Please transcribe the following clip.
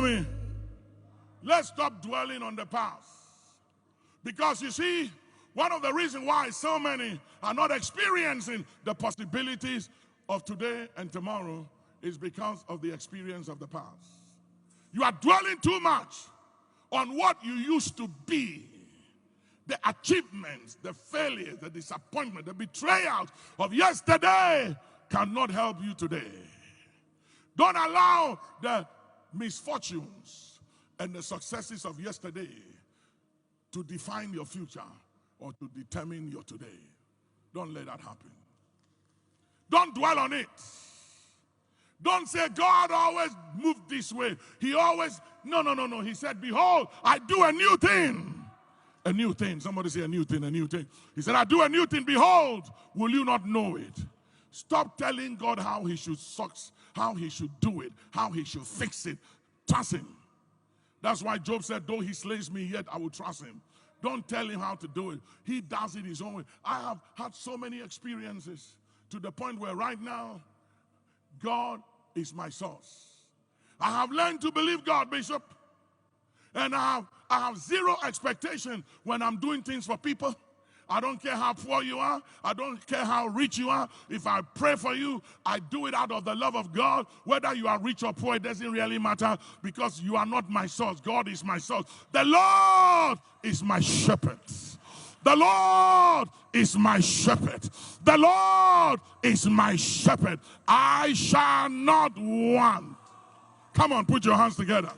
me? Let's stop dwelling on the past. Because you see, one of the reasons why so many are not experiencing the possibilities of today and tomorrow is because of the experience of the past. You are dwelling too much on what you used to be. The achievements, the failures, the disappointment, the betrayals of yesterday cannot help you today. Don't allow the misfortunes and the successes of yesterday to define your future or to determine your today. Don't let that happen. Don't dwell on it. Don't say God always moved this way. He always, no. He said, behold, I do a new thing. A new thing. Somebody say a new thing, a new thing. He said, I do a new thing. Behold, will you not know it? Stop telling God how he should sucks, how he should do it, how he should fix it. Trust him. That's why Job said, though he slays me, yet I will trust him. Don't tell him how to do it. He does it his own way. I have had so many experiences to the point where right now, God is my source. I have learned to believe God, Bishop. And I have zero expectation when I'm doing things for people. I don't care how poor you are. I don't care how rich you are. If I pray for you, I do it out of the love of God. Whether you are rich or poor, it doesn't really matter because you are not my source. God is my source. The Lord is my shepherd. The Lord is my shepherd. The Lord is my shepherd. I shall not want. Come on, put your hands together.